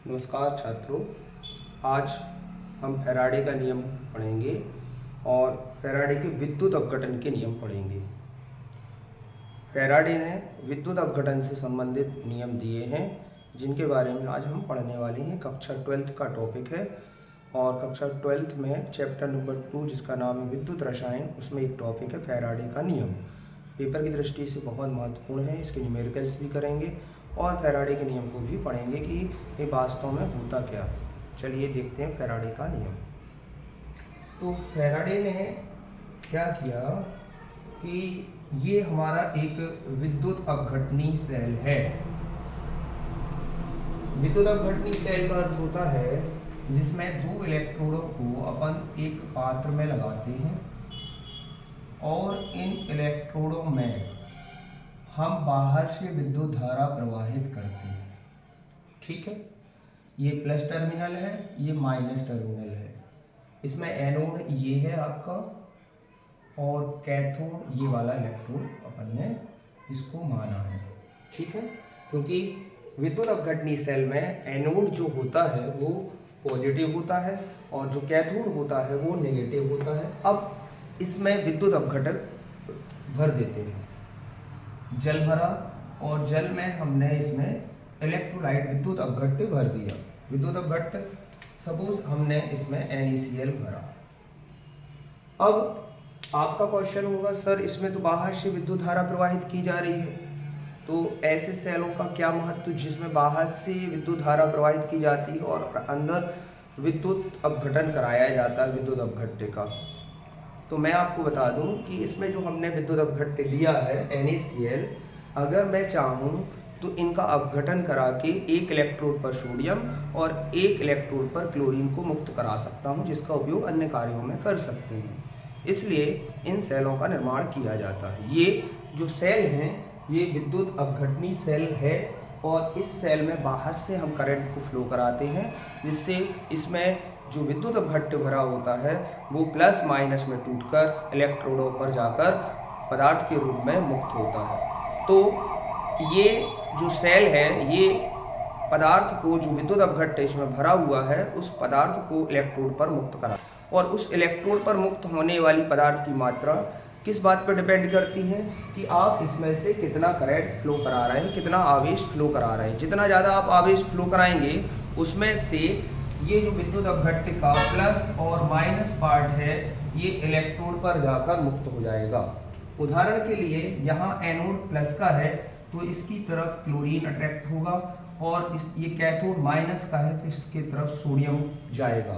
नमस्कार छात्रों, आज हम फैराडे का नियम पढ़ेंगे और फैराडे के विद्युत अपघटन के नियम पढ़ेंगे। फैराडे ने विद्युत अपघटन से संबंधित नियम दिए हैं जिनके बारे में आज हम पढ़ने वाले हैं। कक्षा 12th का टॉपिक है और कक्षा 12th में चैप्टर नंबर 2 जिसका नाम है विद्युत रसायन, उसमें एक टॉपिक है फैराडे का नियम। पेपर की दृष्टि से बहुत महत्वपूर्ण है। इसके न्यूमेरिकल्स भी करेंगे और फैराडे के नियम को भी पढ़ेंगे कि ये वास्तव में होता क्या है। चलिए देखते हैं फैराडे का नियम। तो फैराडे ने क्या किया कि ये हमारा एक विद्युत अपघटनी सेल है। विद्युत अपघटनी सेल का अर्थ होता है जिसमें दो इलेक्ट्रोडों को अपन एक पात्र में लगाते हैं और इन इलेक्ट्रोडों में हम बाहर से विद्युत धारा प्रवाहित करते हैं। ठीक है, ये प्लस टर्मिनल है, ये माइनस टर्मिनल है। इसमें एनोड ये है आपका और कैथोड ये वाला इलेक्ट्रोड अपन ने इसको माना है। ठीक है, क्योंकि विद्युत अपघटनी सेल में एनोड जो होता है वो पॉजिटिव होता है और जो कैथोड होता है वो नेगेटिव होता है। अब इसमें विद्युत अपघटक भर देते हैं, जल भरा और जल में हमने इसमें इलेक्ट्रोलाइट विद्युत अपघट्य भर दिया। विद्युत अपघट्य सपोज हमने इसमें NaCl भरा। अब आपका क्वेश्चन होगा, सर इसमें तो बाहर से विद्युत धारा प्रवाहित की जा रही है, तो ऐसे सेलों का क्या महत्व जिसमें बाहर से विद्युत धारा प्रवाहित की जाती है और अंदर विद्युत अपघटन कराया जाता है विद्युत अपघट्य का। तो मैं आपको बता दूं कि इसमें जो हमने विद्युत अपघट्य लिया है NaCl, अगर मैं चाहूं तो इनका अपघटन करा के एक इलेक्ट्रोड पर सोडियम और एक इलेक्ट्रोड पर क्लोरीन को मुक्त करा सकता हूं, जिसका उपयोग अन्य कार्यों में कर सकते हैं। इसलिए इन सेलों का निर्माण किया जाता है। ये जो सेल हैं ये विद्युत अपघटनी सेल है और इस सेल में बाहर से हम करंट को फ्लो कराते हैं जिससे इसमें जो विद्युत अपघट्य भरा होता है वो प्लस माइनस में टूटकर इलेक्ट्रोडों पर जाकर पदार्थ के रूप में मुक्त होता है। तो ये जो सेल है ये पदार्थ को, जो विद्युत अपघट्य इसमें भरा हुआ है, उस पदार्थ को इलेक्ट्रोड पर मुक्त करा और उस इलेक्ट्रोड पर मुक्त होने वाली पदार्थ की मात्रा किस बात पर डिपेंड करती है कि आप इसमें से कितना करंट फ्लो करा रहे हैं, कितना आवेश फ्लो करा रहे हैं। जितना ज़्यादा आप आवेश फ्लो कराएंगे उसमें से ये जो विद्युत अपघट्य का प्लस और माइनस पार्ट है ये इलेक्ट्रोड पर जाकर मुक्त हो जाएगा। उदाहरण के लिए यहाँ एनोड प्लस का है तो इसकी तरफ क्लोरीन अट्रैक्ट होगा और ये कैथोड माइनस का है तो इसके तरफ सोडियम जाएगा।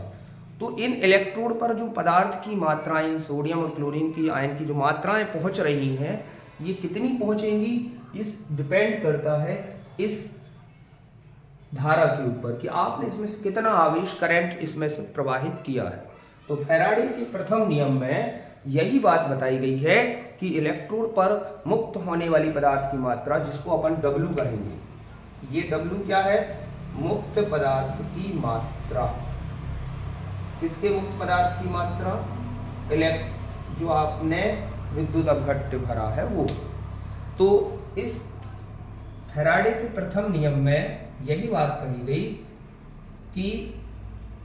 तो इन इलेक्ट्रोड पर जो पदार्थ की मात्राएं, सोडियम और क्लोरीन की आयन की जो मात्राएं पहुंच रही हैं ये कितनी पहुंचेंगी, इस डिपेंड करता है इस धारा के ऊपर कि आपने इसमें से कितना आवेश करंट इसमें से प्रवाहित किया है। तो फैराडे के प्रथम नियम में यही बात बताई गई है कि इलेक्ट्रोड पर मुक्त होने वाली पदार्थ की मात्रा, जिसको अपन W कहेंगे, ये W क्या है, मुक्त पदार्थ की मात्रा। किसके मुक्त पदार्थ की मात्रा, जो आपने विद्युत अपघट्य भरा है वो। तो इस फैराडे के प्रथम नियम में यही बात कही गई कि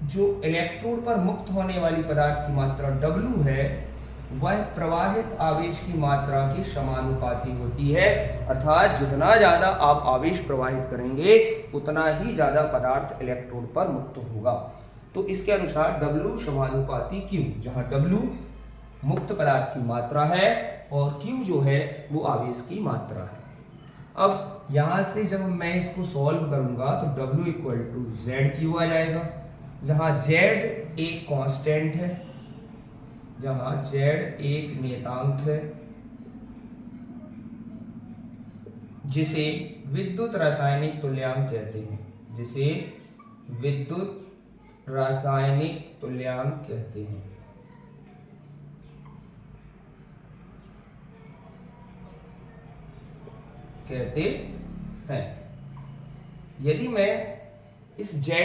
जो इलेक्ट्रोड पर मुक्त होने वाली पदार्थ की मात्रा W है वह प्रवाहित आवेश की मात्रा के समानुपाती होती है। अर्थात जितना ज़्यादा आप आवेश प्रवाहित करेंगे उतना ही ज़्यादा पदार्थ इलेक्ट्रोड पर मुक्त होगा। तो इसके अनुसार W समानुपाती Q, जहाँ W मुक्त पदार्थ की मात्रा है और Q जो है वो आवेश की मात्रा है। अब यहाँ से जब मैं इसको सॉल्व करूंगा तो W इक्वल टू ZQ आ जाएगा, जहाँ Z एक कांस्टेंट है, जहाँ Z एक नियतांक है जिसे विद्युत रासायनिक तुल्यांक कहते हैं, जिसे विद्युत रासायनिक तुल्यांक कहते हैं। यदि मैं इस Z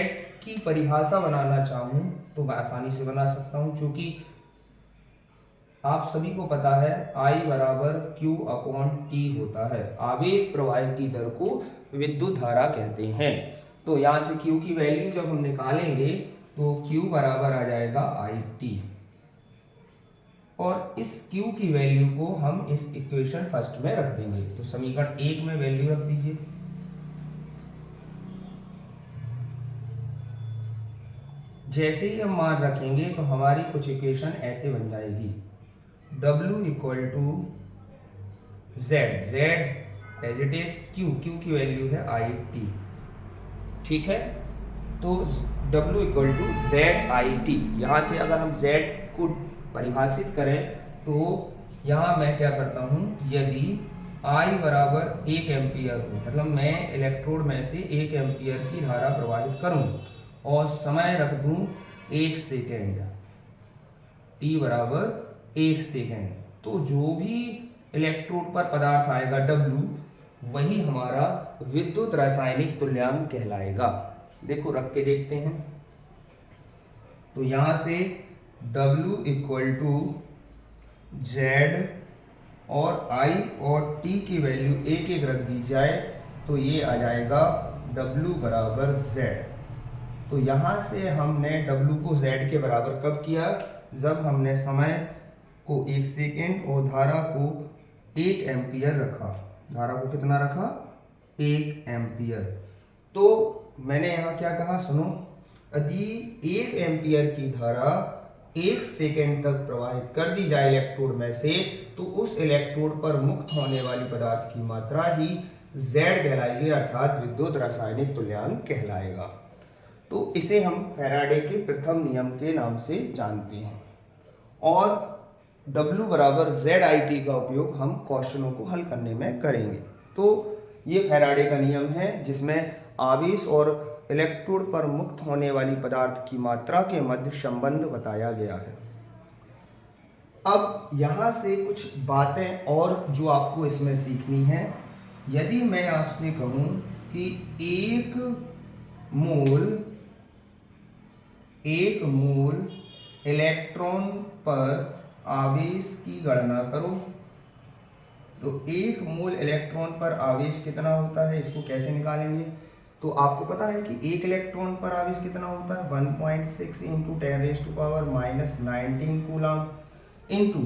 की परिभाषा बनाना चाहूं तो मैं आसानी से बना सकता हूं, क्योंकि आप सभी को पता है I बराबर Q/T होता है। आवेश प्रवाह की दर को विद्युत धारा कहते हैं। तो यहाँ से Q की वैल्यू जब हम निकालेंगे तो Q बराबर आ जाएगा IT, और इस Q की वैल्यू को हम इस इक्वेशन फर्स्ट में रख देंगे। तो समीकरण 1 में वैल्यू रख दीजिए। जैसे ही हम मान रखेंगे तो हमारी कुछ इक्वेशन ऐसे बन जाएगी, W equal to Z, Z as it is Q, Q की वैल्यू है IT, ठीक है। तो W इक्वल टू ZIT, यहाँ से अगर हम Z को परिभाषित करें तो यहाँ मैं क्या करता हूँ, यदि I बराबर 1 एम्पियर हो, मतलब मैं इलेक्ट्रोड में से 1 एम्पियर की धारा प्रवाहित करूँ और समय रख दूँ 1 सेकेंड, T बराबर 1 सेकेंड, तो जो भी इलेक्ट्रोड पर पदार्थ आएगा W, वही हमारा विद्युत रासायनिक तुल्यांक कहलाएगा। देखो रख के देखते हैं। तो यहां से W इक्वल टू Z और I और T की वैल्यू एक एक रख दी जाए तो ये आ जाएगा W बराबर Z। तो यहां से हमने W को Z के बराबर कब किया, जब हमने समय को 1 सेकेंड और धारा को 1 एम्पियर रखा। धारा को कितना रखा, 1 एम्पियर। तो मैंने यहाँ क्या कहा, सुनो, यदि 1 एम्पियर की धारा 1 सेकेंड तक प्रवाहित कर दी जाए इलेक्ट्रोड में से, तो उस इलेक्ट्रोड पर मुक्त होने वाली पदार्थ की मात्रा ही Z कहलाएगी, अर्थात विद्युत रासायनिक तुल्यांक कहलाएगा। तो इसे हम फैराडे के प्रथम नियम के नाम से जानते हैं, और W बराबर ZIT का उपयोग हम क्वेश्चनों को हल करने में करेंगे। तो ये फैराडे का नियम है जिसमें आवेश और इलेक्ट्रोड पर मुक्त होने वाली पदार्थ की मात्रा के मध्य संबंध बताया गया है। अब यहाँ से कुछ बातें और जो आपको इसमें सीखनी है। यदि मैं आपसे कहूँ कि एक मोल इलेक्ट्रॉन पर आवेश की गणना करो, तो 1 मोल इलेक्ट्रॉन पर आवेश कितना होता है, इसको कैसे निकालेंगे। तो आपको पता है कि 1 इलेक्ट्रॉन पर आवेश कितना होता है, 1.6 इंटू 10⁻⁻19 कूलम, इंटू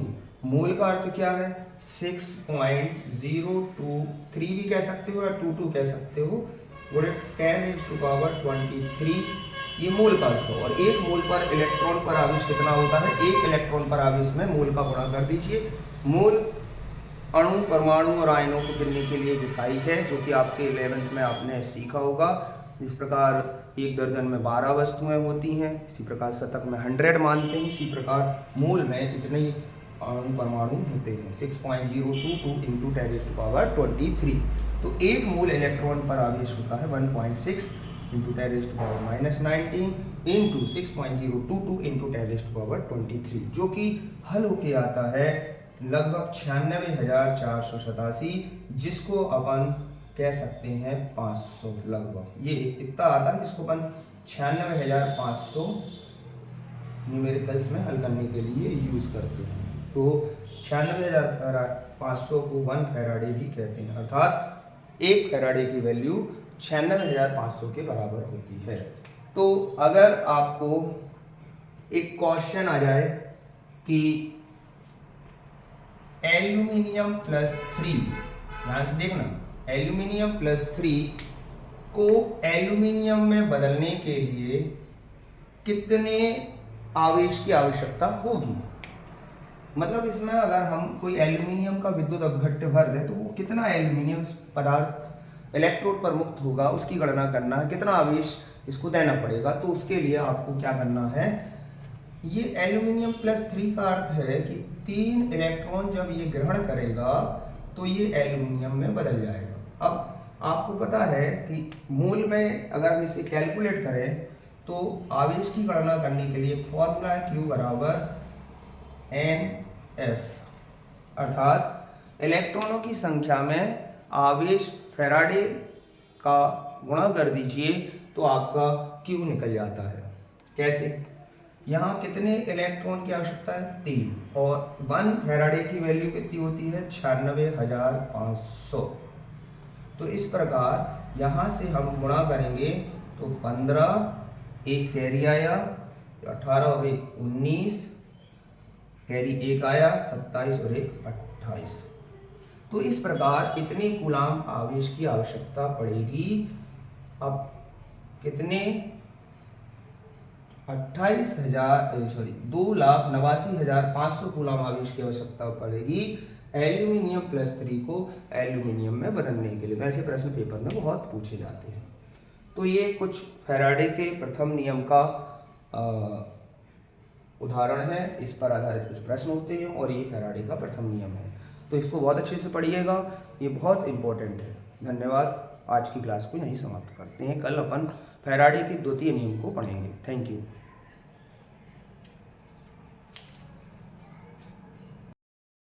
मोल का अर्थ क्या है, 6.023 भी कह सकते हो या 22 कह सकते हो, और 10⁻23 ये मोल का अर्थ हो। और 1 मोल पर इलेक्ट्रॉन पर आवेश कितना होता है, 1 इलेक्ट्रॉन पर आवेश में मोल का गुणा कर दीजिए। मोल अणु, परमाणु और आयनों को गिनने के लिए इकाई है, जो कि आपके 11th में आपने सीखा होगा। इस प्रकार 1 दर्जन में 12 वस्तुएं होती हैं, इसी प्रकार शतक में 100 मानते हैं, इसी प्रकार मोल में इतने ही अणु परमाणु होते हैं, 6.022 इंटू 10⁻23। तो 1 मोल इलेक्ट्रॉन पर आवेश होता है 1.6 इंटू 10⁻⁻19 इंटू 6.022 इंटू 10⁻23, जो कि हल होके आता है लगभग 96,487, जिसको अपन कह सकते हैं 500, लगभग ये इतना आता है, जिसको अपन 96,500 न्यूमेरिकल्स में हल करने के लिए यूज करते हैं। तो 96,500 को 1 फैराडे भी कहते हैं, अर्थात 1 फैराडे की वैल्यू 96,500 के बराबर होती है। तो अगर आपको एक क्वेश्चन आ जाए कि एल्यूमिनियम प्लस 3, ध्यान से देखना, एल्यूमिनियम प्लस 3 को एल्यूमिनियम में बदलने के लिए कितने आवेश की आवश्यकता होगी, मतलब इसमें अगर हम कोई एल्यूमिनियम का विद्युत अपघट्य भर दें तो वो कितना एल्यूमिनियम पदार्थ इलेक्ट्रोड पर मुक्त होगा, उसकी गणना करना है, कितना आवेश इसको देना पड़ेगा। तो उसके लिए आपको क्या करना है, ये एल्यूमिनियम प्लस 3 का अर्थ है कि 3 इलेक्ट्रॉन जब ये ग्रहण करेगा तो ये एल्यूमिनियम में बदल जाएगा। अब आपको पता है कि मोल में अगर हम इसे कैलकुलेट करें तो आवेश की गणना करने के लिए फॉर्मूला है Q बराबर NF, अर्थात इलेक्ट्रॉनों की संख्या में आवेश फैराडे का गुणा कर दीजिए तो आपका Q निकल जाता है। कैसे, यहाँ कितने इलेक्ट्रॉन की आवश्यकता है, 3, और 1 फैराडे की वैल्यू कितनी होती है, 96,500। तो इस प्रकार यहाँ से हम गुणा करेंगे तो तो 15, एक कैरी आया 18 और एक 19, कैरी एक आया 27 और एक 28। तो इस प्रकार इतने कूलाम आवेश की आवश्यकता पड़ेगी। अब कितने 2,89,500 कूलाम आवेश की आवश्यकता पड़ेगी एल्यूमिनियम +3 को एल्यूमिनियम में बदलने के लिए। ऐसे प्रश्न पेपर में बहुत पूछे जाते हैं। तो ये कुछ फैराडे के प्रथम नियम का उदाहरण है, इस पर आधारित कुछ प्रश्न होते हैं और ये फैराडे का प्रथम नियम है। तो इसको बहुत अच्छे से पढ़िएगा, ये बहुत इंपॉर्टेंट है। धन्यवाद। आज की क्लास को यहीं समाप्त करते हैं। कल अपन फैराडे के द्वितीय नियम को पढ़ेंगे। Thank you.